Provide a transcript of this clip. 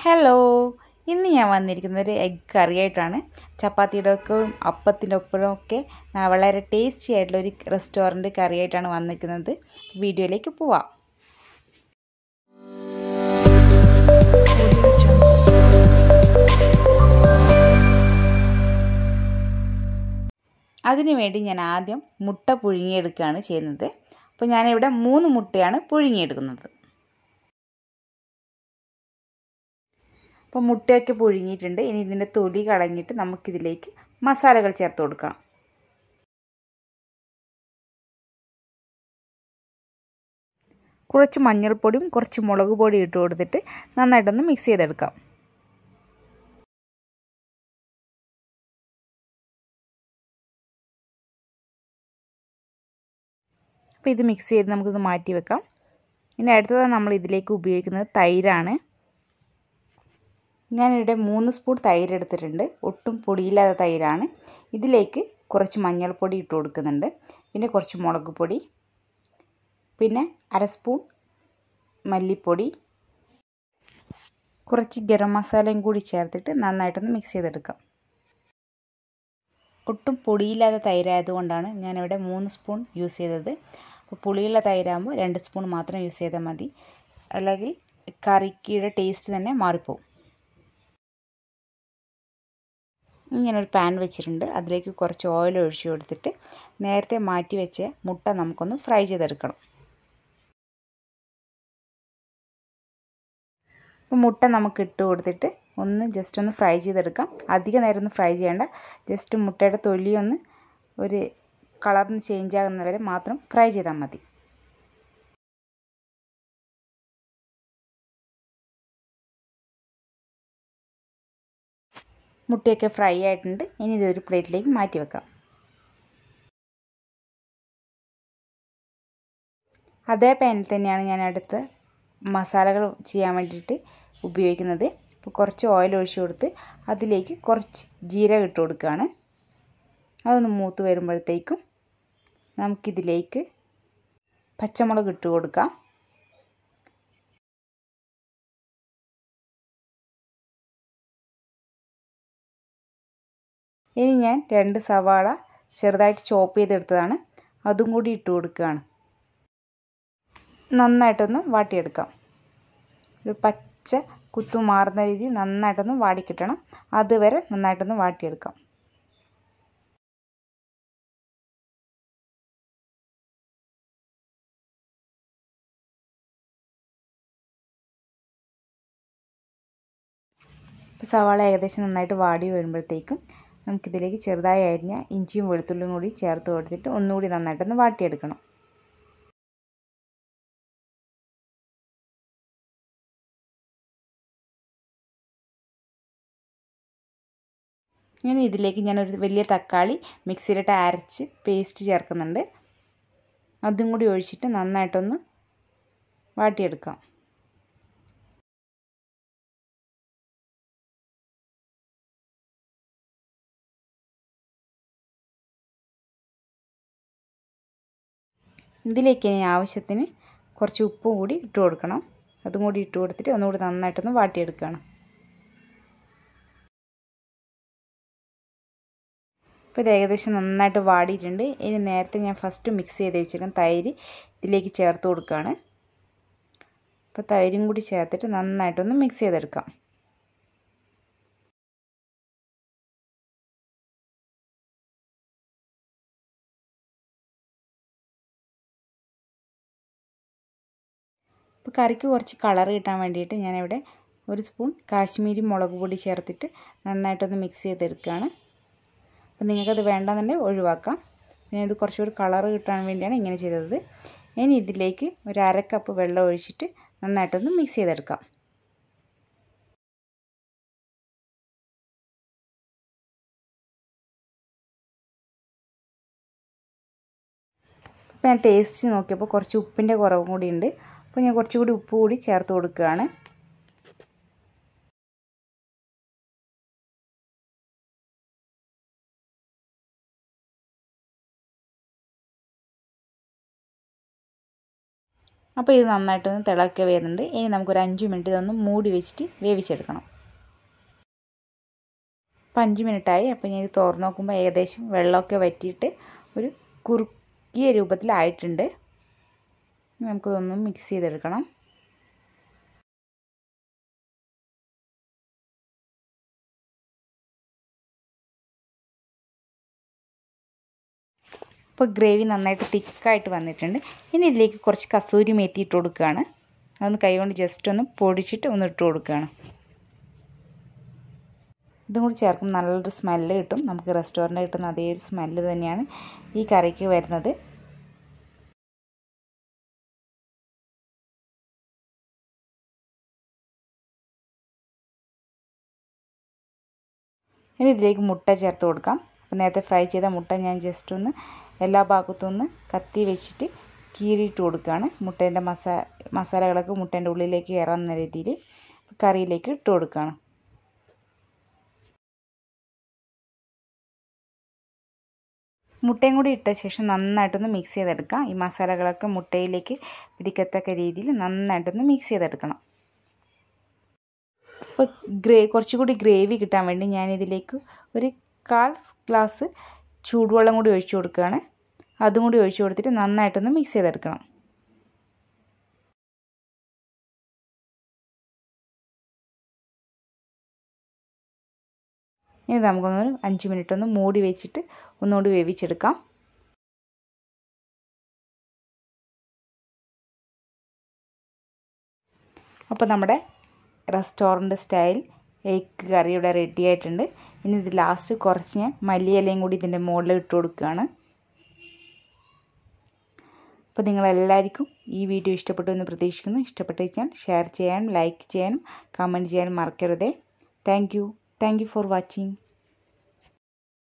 Hello, ഇന്ന് ഞാൻ വന്നിരിക്കുന്നത് ഒരു എഗ് കറിയായിട്ടാണ്. ചപ്പാത്തിയുടെ ഒപ്പം അപ്പത്തിൻ്റെ ഒപ്പമൊക്കെ വളരെ ടേസ്റ്റി ആയിട്ടുള്ള ഒരു റെസ്റ്റോറൻറ്റ് കറിയായിട്ടാണ് വന്നിരിക്കുന്നത്. വീഡിയോയിലേക്ക് പോവാം. അതിനുവേണ്ടി ഞാൻ ആദ്യം മുട്ട പുഴുങ്ങിയെടുക്കുകയാണ് ചെയ്യുന്നത്. അപ്പോൾ ഞാനിവിടെ 3 മുട്ടയാണ് പുഴുങ്ങിയെടുക്കുന്നത്. അപ്പോൾ മുട്ടയൊക്കെ പുഴുങ്ങിയിട്ടുണ്ട്. ഇനി ഇതിൻ്റെ തൊലി കളഞ്ഞിട്ട് നമുക്കിതിലേക്ക് മസാലകൾ ചേർത്ത് കൊടുക്കാം. കുറച്ച് മഞ്ഞൾപ്പൊടിയും കുറച്ച് മുളക് പൊടിയും ഇട്ട് കൊടുത്തിട്ട് നന്നായിട്ടൊന്ന് മിക്സ് ചെയ്തെടുക്കാം. അപ്പോൾ ഇത് മിക്സ് ചെയ്ത് നമുക്കിത് മാറ്റി വെക്കാം. ഇനി അടുത്തതാണ് നമ്മൾ ഇതിലേക്ക് ഉപയോഗിക്കുന്നത് തൈരാണ്. ഞാനിവിടെ 3 സ്പൂൺ തൈര് എടുത്തിട്ടുണ്ട്. ഒട്ടും പൊടിയില്ലാത്ത തൈരാണ്. ഇതിലേക്ക് കുറച്ച് മഞ്ഞൾപ്പൊടി ഇട്ട് കൊടുക്കുന്നുണ്ട്. പിന്നെ കുറച്ച് മുളക് പൊടി, പിന്നെ 1/2 സ്പൂൺ മല്ലിപ്പൊടി, കുറച്ച് ഗരം മസാലയും കൂടി ചേർത്തിട്ട് നന്നായിട്ടൊന്ന് മിക്സ് ചെയ്തെടുക്കാം. ഒട്ടും പൊടിയില്ലാത്ത തൈരായതുകൊണ്ടാണ് ഞാനിവിടെ 3 സ്പൂൺ യൂസ് ചെയ്തത്. അപ്പോൾ പുളിയുള്ള തൈരാകുമ്പോൾ 2 സ്പൂൺ മാത്രം യൂസ് ചെയ്താൽ മതി. അല്ലെങ്കിൽ കറിയുടെ ടേസ്റ്റ് തന്നെ മാറിപ്പോവും. ഇങ്ങനൊരു പാൻ വെച്ചിട്ടുണ്ട്. അതിലേക്ക് കുറച്ച് ഓയിൽ ഒഴിച്ചു കൊടുത്തിട്ട് നേരത്തെ മാറ്റി വെച്ച മുട്ട നമുക്കൊന്ന് ഫ്രൈ ചെയ്തെടുക്കണം. അപ്പോൾ മുട്ട നമുക്ക് ഇട്ട് കൊടുത്തിട്ട് ജസ്റ്റ് ഒന്ന് ഫ്രൈ ചെയ്തെടുക്കാം. അധിക നേരം ഒന്നും ഫ്രൈ ചെയ്യേണ്ട. ജസ്റ്റ് മുട്ടയുടെ തൊലി ഒരു കളറിന് ചേഞ്ച് ആകുന്നവരെ മാത്രം ഫ്രൈ ചെയ്താൽ മതി. മുട്ടയൊക്കെ ഫ്രൈ ആയിട്ടുണ്ട്. ഇനി ഇതൊരു പ്ലേറ്റിലേക്ക് മാറ്റി വെക്കാം. അതേ പാനിൽ തന്നെയാണ് ഞാൻ അടുത്ത മസാലകൾ ചെയ്യാൻ വേണ്ടിയിട്ട് ഉപയോഗിക്കുന്നത്. അപ്പോൾ കുറച്ച് ഓയിൽ ഒഴിച്ച് കൊടുത്ത് അതിലേക്ക് കുറച്ച് ജീരകം ഇട്ട് കൊടുക്കുകയാണ്. അതൊന്ന് മൂത്ത് വരുമ്പോഴത്തേക്കും നമുക്കിതിലേക്ക് പച്ചമുളക് ഇട്ട് കൊടുക്കാം. ഇനി ഞാൻ 2 സവാള ചെറുതായിട്ട് ചോപ്പ് ചെയ്തെടുത്തതാണ്. അതും കൂടി ഇട്ട് കൊടുക്കുകയാണ്. നന്നായിട്ടൊന്ന് വാട്ടിയെടുക്കാം. ഒരു പച്ച കുത്തു മാറുന്ന രീതിയിൽ നന്നായിട്ടൊന്ന് വാടിക്കിട്ടണം. അതുവരെ നന്നായിട്ടൊന്ന് വാട്ടിയെടുക്കാം. ഇപ്പോൾ സവാള ഏകദേശം നന്നായിട്ട് വാടി വരുമ്പോഴത്തേക്കും നമുക്കിതിലേക്ക് ചെറുതായി അരിഞ്ഞ ഇഞ്ചിയും വെളുത്തുള്ളിയും കൂടി ചേർത്ത് കൊടുത്തിട്ട് ഒന്നുകൂടി നന്നായിട്ടൊന്ന് വാട്ടിയെടുക്കണം. ഇനി ഇതിലേക്ക് ഞാനൊരു വലിയ തക്കാളി മിക്സിയിലിട്ട് അരച്ച് പേസ്റ്റ് ചേർക്കുന്നുണ്ട്. അതും കൂടി ഒഴിച്ചിട്ട് നന്നായിട്ടൊന്ന് വാട്ടിയെടുക്കാം. ഇതിലേക്ക് ഇനി ആവശ്യത്തിന് കുറച്ച് ഉപ്പും കൂടി ഇട്ട് കൊടുക്കണം. അതും കൂടി ഇട്ട് കൊടുത്തിട്ട് ഒന്നുകൂടി നന്നായിട്ടൊന്ന് വാട്ടിയെടുക്കുകയാണ്. ഇപ്പോൾ ഇത് ഏകദേശം നന്നായിട്ട് വാടിയിട്ടുണ്ട്. ഇനി നേരത്തെ ഞാൻ ഫസ്റ്റ് മിക്സ് ചെയ്ത് വെച്ചിരിക്കുന്ന തൈര് ഇതിലേക്ക് ചേർത്ത് കൊടുക്കുകയാണ്. അപ്പോൾ തൈരും കൂടി ചേർത്തിട്ട് നന്നായിട്ടൊന്ന് മിക്സ് ചെയ്തെടുക്കാം. ഇപ്പോൾ കറിക്ക് കുറച്ച് കളർ കിട്ടാൻ വേണ്ടിയിട്ട് ഞാനിവിടെ 1 സ്പൂൺ കാശ്മീരി മുളക് പൊടി ചേർത്തിട്ട് നന്നായിട്ടൊന്ന് മിക്സ് ചെയ്തെടുക്കുകയാണ്. അപ്പോൾ നിങ്ങൾക്കത് വേണ്ടെന്നുണ്ടെങ്കിൽ ഒഴിവാക്കാം. ഞാൻ ഇത് കുറച്ചുകൂടി കളർ കിട്ടാൻ വേണ്ടിയാണ് ഇങ്ങനെ ചെയ്തത്. ഇനി ഇതിലേക്ക് ഒരു 1/2 കപ്പ് വെള്ളം ഒഴിച്ചിട്ട് നന്നായിട്ടൊന്ന് മിക്സ് ചെയ്തെടുക്കാം. അപ്പോൾ ഞാൻ ടേസ്റ്റ് നോക്കിയപ്പോൾ കുറച്ച് ഉപ്പിൻ്റെ കുറവും കൂടി ഉണ്ട്. അപ്പോൾ ഞാൻ കുറച്ചുകൂടി ഉപ്പ് കൂടി ചേർത്ത് കൊടുക്കുകയാണ്. അപ്പോൾ ഇത് നന്നായിട്ടൊന്ന് തിളക്കി വരുന്നുണ്ട്. ഇനി നമുക്കൊരു 5 മിനിറ്റ് ഇതൊന്ന് മൂടി വെച്ചിട്ട് വേവിച്ചെടുക്കണം. അപ്പോൾ 5 മിനിറ്റായി. അപ്പോൾ ഞാൻ ഇത് തുറന്ന് നോക്കുമ്പോൾ ഏകദേശം വെള്ളമൊക്കെ വറ്റിയിട്ട് ഒരു കുറുകിയ രൂപത്തിലായിട്ടുണ്ട്. നമുക്കിതൊന്ന് മിക്സ് ചെയ്തെടുക്കണം. ഇപ്പോൾ ഗ്രേവി നന്നായിട്ട് തിക്കായിട്ട് വന്നിട്ടുണ്ട്. ഇനി ഇതിലേക്ക് കുറച്ച് കസൂരി മേത്തി ഇട്ട് കൊടുക്കുകയാണ്. അതൊന്ന് കൈകൊണ്ട് ജസ്റ്റ് ഒന്ന് പൊടിച്ചിട്ട് ഒന്ന് ഇട്ട് കൊടുക്കുകയാണ്. ഇതും കൂടി ചേർക്കുമ്പോൾ നല്ലൊരു സ്മെല്ല് കിട്ടും. നമുക്ക് റെസ്റ്റോറൻറ്റിൽ കിട്ടുന്ന അതേ ഒരു സ്മെല്ല് തന്നെയാണ് ഈ കറിക്ക് വരുന്നത്. ഇനി ഇതിലേക്ക് മുട്ട ചേർത്ത് കൊടുക്കാം. അപ്പോൾ നേരത്തെ ഫ്രൈ ചെയ്ത മുട്ട ഞാൻ ജസ്റ്റ് ഒന്ന് എല്ലാ ഭാഗത്തും ഒന്ന് കത്തി വെച്ചിട്ട് കീറിയിട്ട് കൊടുക്കുകയാണ്. മുട്ടേൻ്റെ മസാലകളൊക്കെ മുട്ടേൻ്റെ ഉള്ളിലേക്ക് കയറാവുന്ന രീതിയിൽ കറിയിലേക്ക് ഇട്ട് കൊടുക്കുകയാണ്. മുട്ടയും കൂടി ഇട്ട ശേഷം നന്നായിട്ടൊന്ന് മിക്സ് ചെയ്തെടുക്കാം. ഈ മസാലകളൊക്കെ മുട്ടയിലേക്ക് പിടിക്കത്തക്ക രീതിയിൽ നന്നായിട്ടൊന്ന് മിക്സ് ചെയ്തെടുക്കണം. അപ്പോൾ കുറച്ചുകൂടി ഗ്രേവി കിട്ടാൻ വേണ്ടി ഞാനിതിലേക്ക് ഒരു 1/4 ഗ്ലാസ് ചൂടുവെള്ളം കൂടി ഒഴിച്ചു കൊടുക്കുകയാണ്. അതും കൂടി ഒഴിച്ചു കൊടുത്തിട്ട് നന്നായിട്ടൊന്ന് മിക്സ് ചെയ്തെടുക്കണം. ഇനി നമുക്കൊന്ന് 5 മിനിറ്റ് ഒന്ന് മൂടി വെച്ചിട്ട് ഒന്നുകൂടി വേവിച്ചെടുക്കാം. അപ്പോൾ നമ്മുടെ റെസ്റ്റോറൻറ്റ് സ്റ്റൈൽ എഗ് കറി ഇവിടെ റെഡി ആയിട്ടുണ്ട്. ഇനി ഇത് ലാസ്റ്റ് കുറച്ച് ഞാൻ മല്ലിയിലയും കൂടി ഇതിൻ്റെ മുകളിൽ ഇട്ട് കൊടുക്കുകയാണ്. അപ്പോൾ നിങ്ങളെല്ലാവർക്കും ഈ വീഡിയോ ഇഷ്ടപ്പെട്ടു എന്ന് പ്രതീക്ഷിക്കുന്നു. ഇഷ്ടപ്പെട്ടെച്ചാൽ ഷെയർ ചെയ്യാനും ലൈക്ക് ചെയ്യാനും കമൻറ്റ് ചെയ്യാനും മറക്കരുതേ. Thank you for watching.